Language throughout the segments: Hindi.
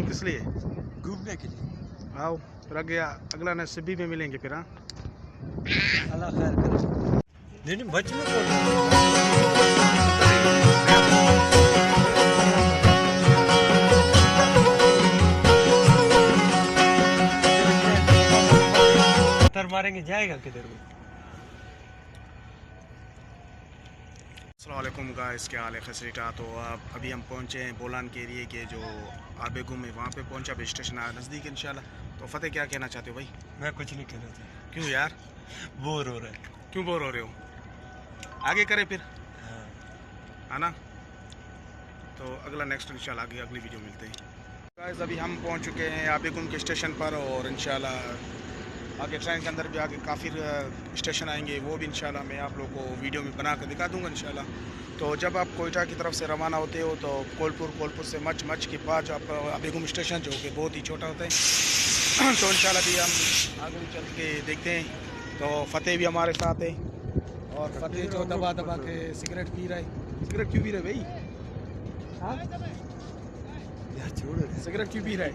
किस लिए? घूमने के लिए। आओ फिर आगे अगला नसीबी में मिलेंगे फिर। हाँ अल्लाह खैर करे। नहीं बच में कौन मारेंगे जाएगा किधर को। अस्सलाम वालेकुम गाइस, क्या हाल है खसरीटा। तो अब अभी हम पहुंचे हैं बोलान के एरिए के जो आबेगुम है, वहाँ पे पहुंचा। बस स्टेशन आया नज़दीक इंशाल्लाह। तो फतेह क्या कहना चाहते हो भाई? मैं कुछ नहीं कहना चाहता। क्यों यार? बोर हो रहा है। क्यों बोर हो रहे हो? आगे करें फिर, है ना? तो अगला नेक्स्ट इंशाल्लाह आगे अगली वीडियो मिलते हैं गाइस। अभी हम पहुँच चुके हैं आबेगुम के स्टेशन पर और इंशाल्लाह आगे ट्रेन के अंदर भी आगे काफ़ी स्टेशन आएंगे, वो भी इंशाल्लाह मैं आप लोगों को वीडियो में बना कर दिखा दूंगा इंशाल्लाह। तो जब आप कोयटा की तरफ से रवाना होते हो तो कोलपुर से मच के बाद आप आबेगुम स्टेशन जो कि बहुत ही छोटा होता है तो इंशाल्लाह भी हम आगे चल के देखते हैं। तो फतेह भी हमारे साथ है और फतेह जो दबा के सिगरेट पी रहा है। सिगरेट क्यों पी रहे भाई? हाँ यार छोड़ो, सिगरेट क्यों पी रहा है?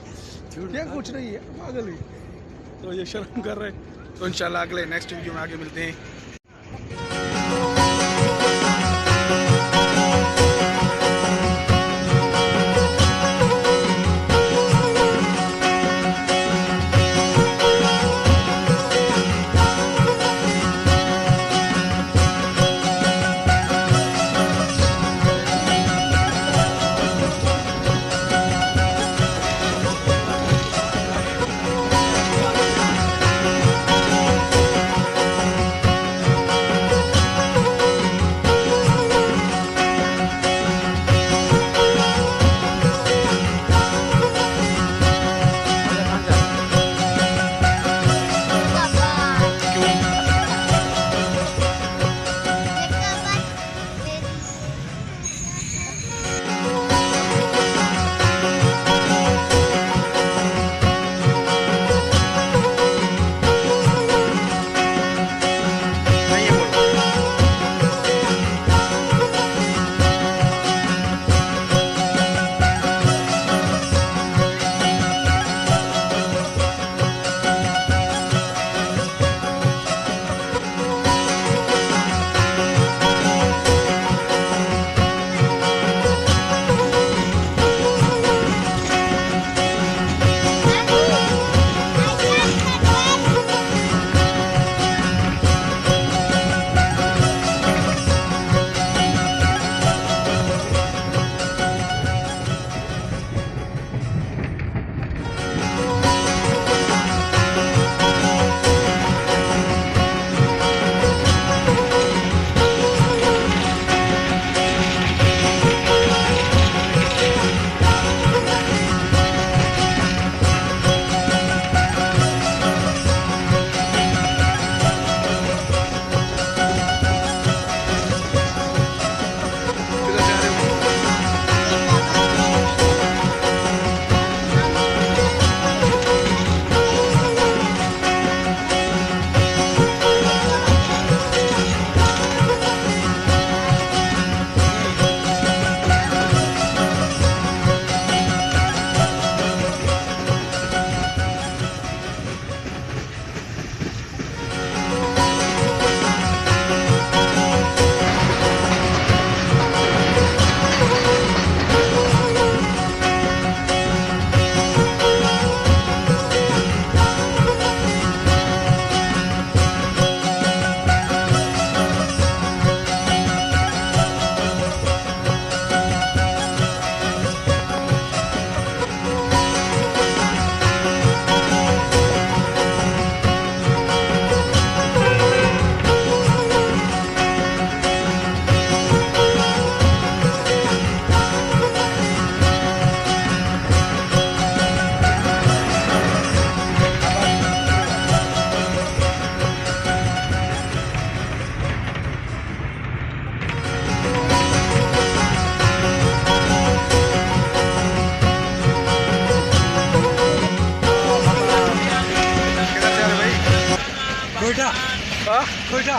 क्या कुछ नहीं है, पागल है। तो ये शर्म कर रहे हैं। तो इंशाल्लाह अगले नेक्स्ट वीडियो में आगे मिलते हैं। कोयटा हाँ कोयटा।